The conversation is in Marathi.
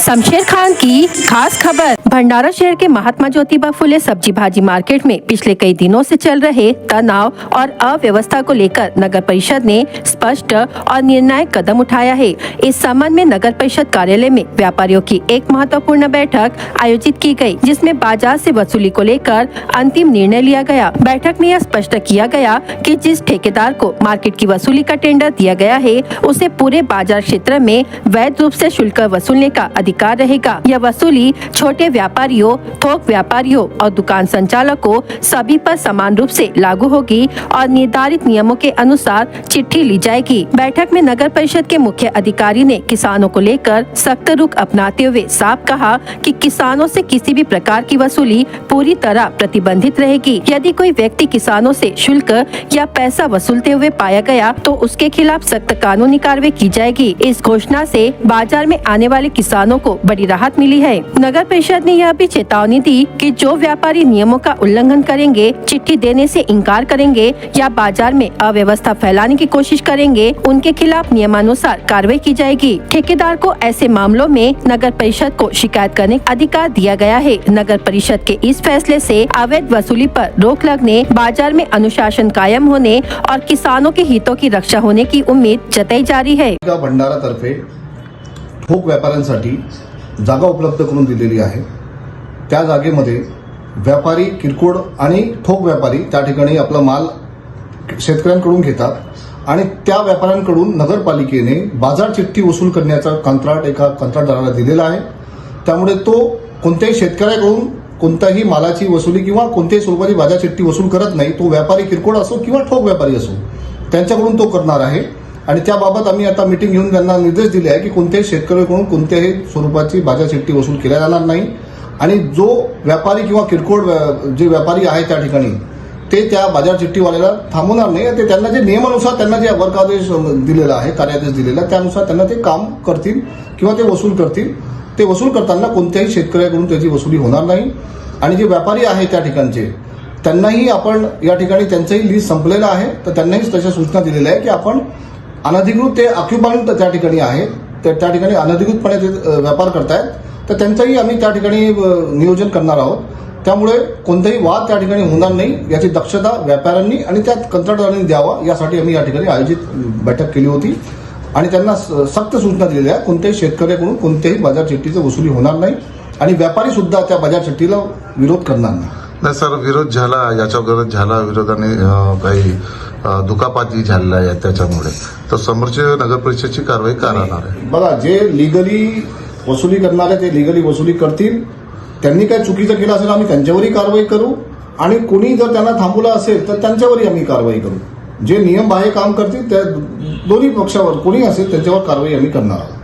शमशेर खान की खास खबर। भंडारा शहर के महात्मा ज्योतिबा फुले सब्जी भाजी मार्केट में पिछले कई दिनों से चल रहे तनाव और अव्यवस्था को लेकर नगर परिषद ने स्पष्ट और निर्णायक कदम उठाया है। इस संबंध में नगर परिषद कार्यालय में व्यापारियों की एक महत्वपूर्ण बैठक आयोजित की गई, जिसमें बाजार से वसूली को लेकर अंतिम निर्णय लिया गया। बैठक में यह स्पष्ट किया गया कि जिस ठेकेदार को मार्केट की वसूली का टेंडर दिया गया है, उसे पूरे बाजार क्षेत्र में वैध रूप से शुल्क वसूलने का अधिकार रहेगा। यह वसूली छोटे व्यापारियों, थोक व्यापारियों और दुकान संचालकों सभी पर समान रूप से लागू होगी और निर्धारित नियमों के अनुसार चिट्ठी ली जाएगी। बैठक में नगर परिषद के मुख्य अधिकारी ने किसानों को लेकर सख्त रुख अपनाते हुए साफ कहा कि किसानों से किसी भी प्रकार की वसूली पूरी तरह प्रतिबंधित रहेगी। यदि कोई व्यक्ति किसानों से शुल्क या पैसा वसूलते हुए पाया गया तो उसके खिलाफ सख्त कानूनी कार्रवाई की जाएगी। इस घोषणा से बाजार में आने वाले किसानों को बड़ी राहत मिली है। नगर परिषद ने यह भी चेतावनी दी कि जो व्यापारी नियमों का उल्लंघन करेंगे, चिट्ठी देने से इनकार करेंगे या बाजार में अव्यवस्था फैलाने की कोशिश करेंगे, उनके खिलाफ नियमानुसार कार्रवाई की जाएगी। ठेकेदार को ऐसे मामलों में नगर परिषद को शिकायत करने का अधिकार दिया गया है। नगर परिषद के इस फैसले से अवैध वसूली पर रोक लगने, बाजार में अनुशासन कायम होने और किसानों के हितों की रक्षा होने की उम्मीद जताई जा रही है। भंडारातर्फे ठोक व्यापाऱ्यांसाठी जागा उपलब्ध करून दिलेली आहे। त्या जागेमध्ये व्यापारी, किरकोळ आणि ठोक व्यापारी त्या ठिकाणी आपला माल शेतकऱ्यांकडून घेतात आणि त्या व्यापाऱ्यांकडून नगरपालिकेने बाजार चिठ्ठी वसूल करण्याचा कंत्राट एका कंत्राटदाराला दिलेला आहे। त्यामुळे तो कोणत्याही शेतकऱ्याकडून कोणत्याही मालाची वसुली किंवा कोणत्याही स्वरूपाची बाजार चिठ्ठी वसूल करत नाही। तो व्यापारी किरकोळ असो किंवा ठोक व्यापारी असो, त्यांच्याकडून तो करणार आहे। आणि त्याबाबत आम्ही आता मीटिंग घेऊन त्यांना निर्देश दिले आहे की कोणत्याही शेतकऱ्याकडून कोणत्याही स्वरूपाची बाजार चिठ्ठी वसूल केल्या जाणार नाही आणि जो व्यापारी किंवा किरकोळ जे व्यापारी आहे त्या ठिकाणी ते त्या बाजार चिठ्ठीवाल्याला थांबवणार नाही। ते त्यांना जे नियमानुसार त्यांना जे वर्क आदेश दिलेला आहे, कार्यादेश दिलेला, त्यानुसार त्यांना ते काम करतील किंवा ते वसूल करतील। ते वसूल करताना कोणत्याही शेतकऱ्याकडून त्याची वसुली होणार नाही आणि जे व्यापारी आहे त्या ठिकाणचे त्यांनाही आपण या ठिकाणी त्यांचंही लिस्ट संपलेलं आहे, तर त्यांनाही तशा सूचना दिलेल्या आहे की आपण अनधिकृत ते ऑक्युपंट त्या ठिकाणी आहेत, त्या ठिकाणी अनधिकृतपणे ते व्यापार करतायत, तर त्यांचंही आम्ही त्या ठिकाणी नियोजन करणार आहोत। त्यामुळे कोणताही वाद त्या ठिकाणी होणार नाही याची दक्षता व्यापाऱ्यांनी आणि त्या कंत्राटदारांनी द्यावा, यासाठी आम्ही या ठिकाणी आयोजित बैठक केली होती आणि त्यांना सक्त सूचना दिलेल्या आहेत। कोणत्याही शेतकऱ्याकडून कोणत्याही बाजार चिठ्ठीची वसुली होणार नाही आणि व्यापारी सुद्धा त्या बाजार चिठ्ठीला विरोध करणार नाही। सर, विरोध झाला, याचा विरोध झाला, विरोधाने काही दुखापती झालेला आहे, त्याच्यामुळे तर समोरचे नगर परिषदची कारवाई करणार आहे। बघा, जे लिगली वसुली करणारे ते लिगली वसुली करतील। त्यांनी काही चुकीचं केलं असेल आम्ही त्यांच्यावरही कारवाई करू आणि कोणी जर त्यांना थांबवलं असेल तर त्यांच्यावरही आम्ही कारवाई करू। जे नियम बाह्य काम करतील त्या दोन्ही पक्षावर कोणी असेल त्यांच्यावर कारवाई आम्ही करणार आहोत।